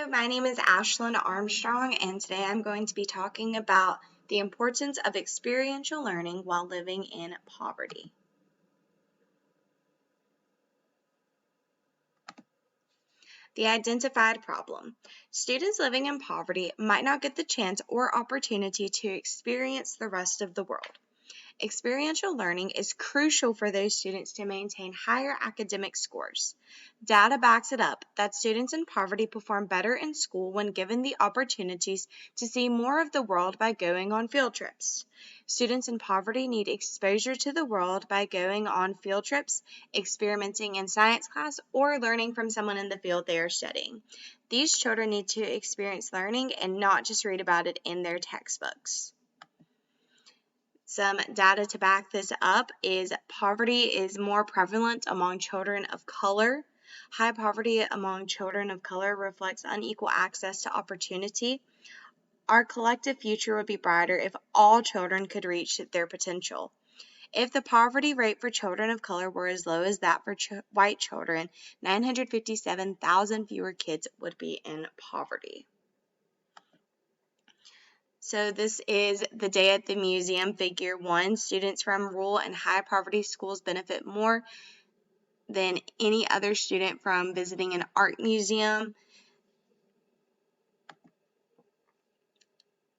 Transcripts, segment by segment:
Hello, my name is Ashlyn Armstrong, and today I'm going to be talking about the importance of experiential learning while living in poverty. The identified problem. Students living in poverty might not get the chance or opportunity to experience the rest of the world. Experiential learning is crucial for those students to maintain higher academic scores. Data backs it up that students in poverty perform better in school when given the opportunities to see more of the world by going on field trips. Students in poverty need exposure to the world by going on field trips, experimenting in science class, or learning from someone in the field they are studying. These children need to experience learning and not just read about it in their textbooks. Some data to back this up is poverty is more prevalent among children of color. High poverty among children of color reflects unequal access to opportunity. Our collective future would be brighter if all children could reach their potential. If the poverty rate for children of color were as low as that for white children, 957,000 fewer kids would be in poverty. So this is the Day at the Museum, Figure 1. Students from rural and high poverty schools benefit more than any other student from visiting an art museum.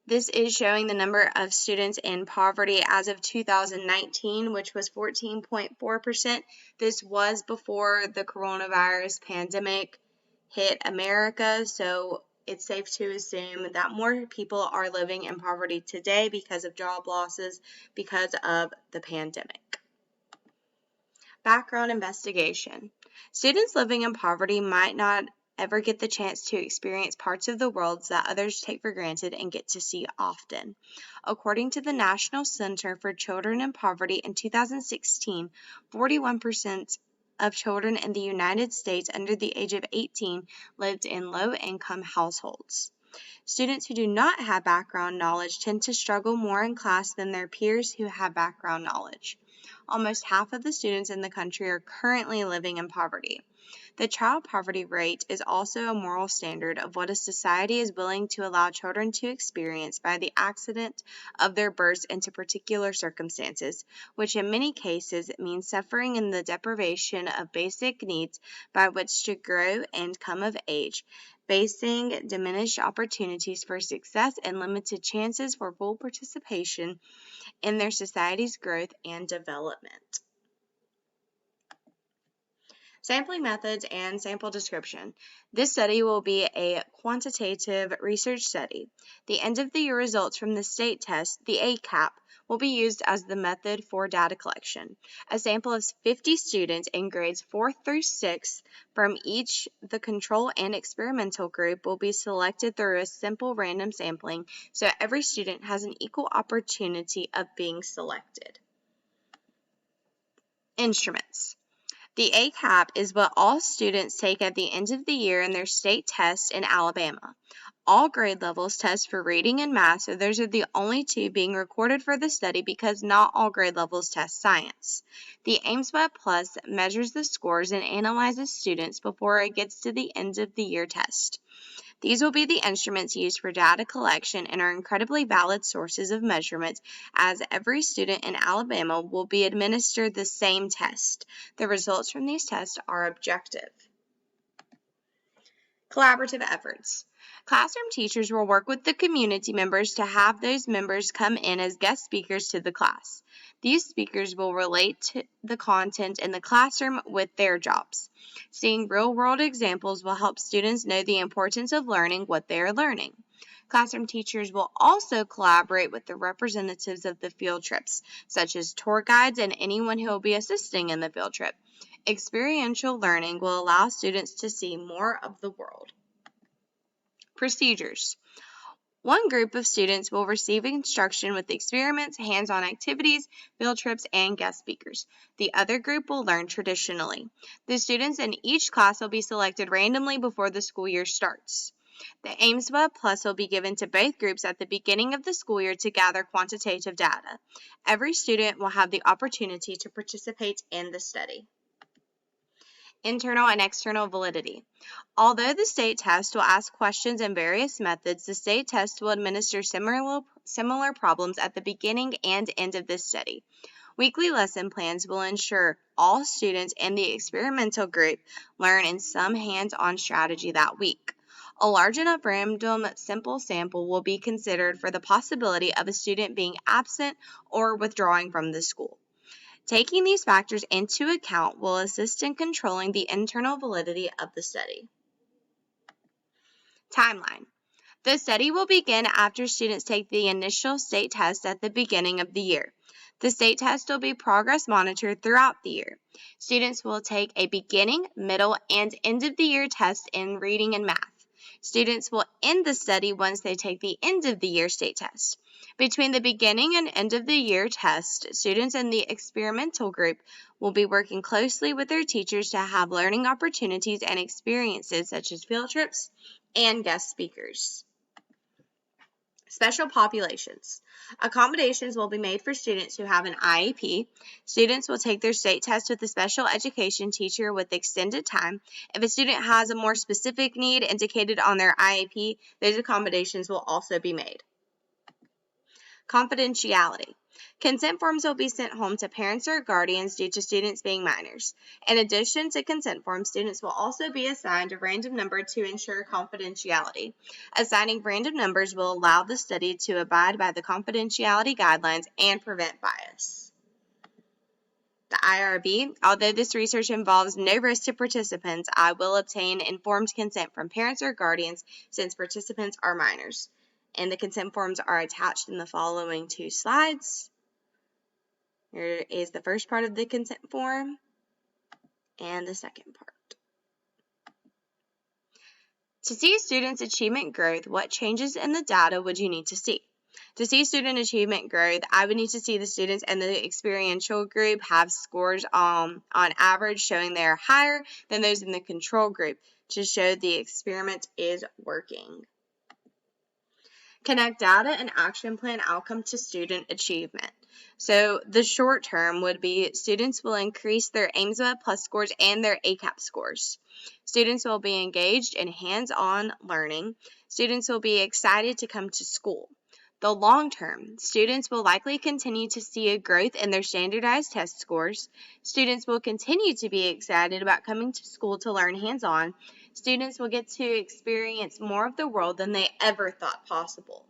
This is showing the number of students in poverty as of 2019, which was 14.4%. This was before the coronavirus pandemic hit America, so it's safe to assume that more people are living in poverty today because of job losses because of the pandemic. Background investigation. Students living in poverty might not ever get the chance to experience parts of the world that others take for granted and get to see often. According to the National Center for Children in Poverty in 2016, 41% of children in the United States under the age of 18 lived in low-income households. Students who do not have background knowledge tend to struggle more in class than their peers who have background knowledge. Almost half of the students in the country are currently living in poverty. The child poverty rate is also a moral standard of what a society is willing to allow children to experience by the accident of their birth into particular circumstances, which in many cases means suffering in the deprivation of basic needs by which to grow and come of age, facing diminished opportunities for success and limited chances for full participation in their society's growth and development. Sampling methods and sample description. This study will be a quantitative research study. The end-of-the-year results from the state test, the ACAP, will be used as the method for data collection. A sample of 50 students in grades 4 through 6 from each the control and experimental group will be selected through a simple random sampling, so every student has an equal opportunity of being selected. Instruments. The ACAP is what all students take at the end of the year in their state test in Alabama. All grade levels test for reading and math, so those are the only two being recorded for the study because not all grade levels test science. The AimsWeb Plus measures the scores and analyzes students before it gets to the end of the year test. These will be the instruments used for data collection and are incredibly valid sources of measurement, as every student in Alabama will be administered the same test. The results from these tests are objective. Collaborative efforts. Classroom teachers will work with the community members to have those members come in as guest speakers to the class. These speakers will relate to the content in the classroom with their jobs. Seeing real-world examples will help students know the importance of learning what they are learning. Classroom teachers will also collaborate with the representatives of the field trips, such as tour guides and anyone who will be assisting in the field trip. Experiential learning will allow students to see more of the world. Procedures. One group of students will receive instruction with experiments, hands-on activities, field trips, and guest speakers. The other group will learn traditionally. The students in each class will be selected randomly before the school year starts. The AimsWeb Plus will be given to both groups at the beginning of the school year to gather quantitative data. Every student will have the opportunity to participate in the study. Internal and external validity. Although the state test will ask questions in various methods, the state test will administer similar problems at the beginning and end of this study. Weekly lesson plans will ensure all students in the experimental group learn in some hands-on strategy that week. A large enough random simple sample will be considered for the possibility of a student being absent or withdrawing from the school. Taking these factors into account will assist in controlling the internal validity of the study. Timeline. The study will begin after students take the initial state test at the beginning of the year. The state test will be progress monitored throughout the year. Students will take a beginning, middle, and end of the year test in reading and math. Students will end the study once they take the end of the year state test. Between the beginning and end of the year test, students in the experimental group will be working closely with their teachers to have learning opportunities and experiences such as field trips and guest speakers. Special populations. Accommodations will be made for students who have an IEP. Students will take their state test with a special education teacher with extended time. If a student has a more specific need indicated on their IEP, those accommodations will also be made. Confidentiality. Consent forms will be sent home to parents or guardians due to students being minors. In addition to consent forms, students will also be assigned a random number to ensure confidentiality. Assigning random numbers will allow the study to abide by the confidentiality guidelines and prevent bias. The IRB. Although this research involves no risk to participants, I will obtain informed consent from parents or guardians since participants are minors. And the consent forms are attached in the following 2 slides. Here is the first part of the consent form and the second part. To see students' achievement growth, what changes in the data would you need to see? To see student achievement growth, I would need to see the students in the experiential group have scores on average showing they're higher than those in the control group to show the experiment is working. Connect data and action plan outcome to student achievement. So the short term would be students will increase their AIMSWeb Plus scores and their ACAP scores. Students will be engaged in hands-on learning. Students will be excited to come to school. The long term, students will likely continue to see a growth in their standardized test scores. Students will continue to be excited about coming to school to learn hands-on. Students will get to experience more of the world than they ever thought possible.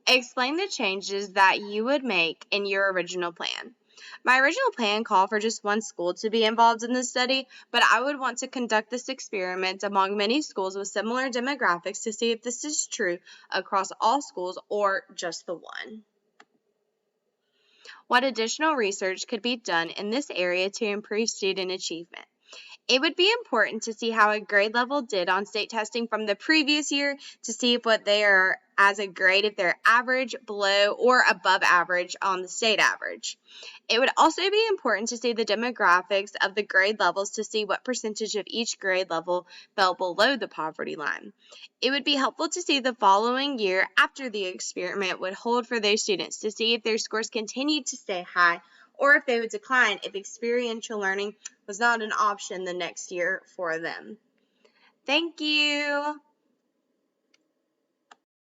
Explain the changes that you would make in your original plan. My original plan called for just one school to be involved in this study, but I would want to conduct this experiment among many schools with similar demographics to see if this is true across all schools or just the one. What additional research could be done in this area to improve student achievement? It would be important to see how a grade level did on state testing from the previous year to see if what they are as a grade, if they're average, below, or above average on the state average. It would also be important to see the demographics of the grade levels to see what percentage of each grade level fell below the poverty line. It would be helpful to see the following year after the experiment would hold for those students to see if their scores continued to stay high or if they would decline if experiential learning was not an option the next year for them. Thank you.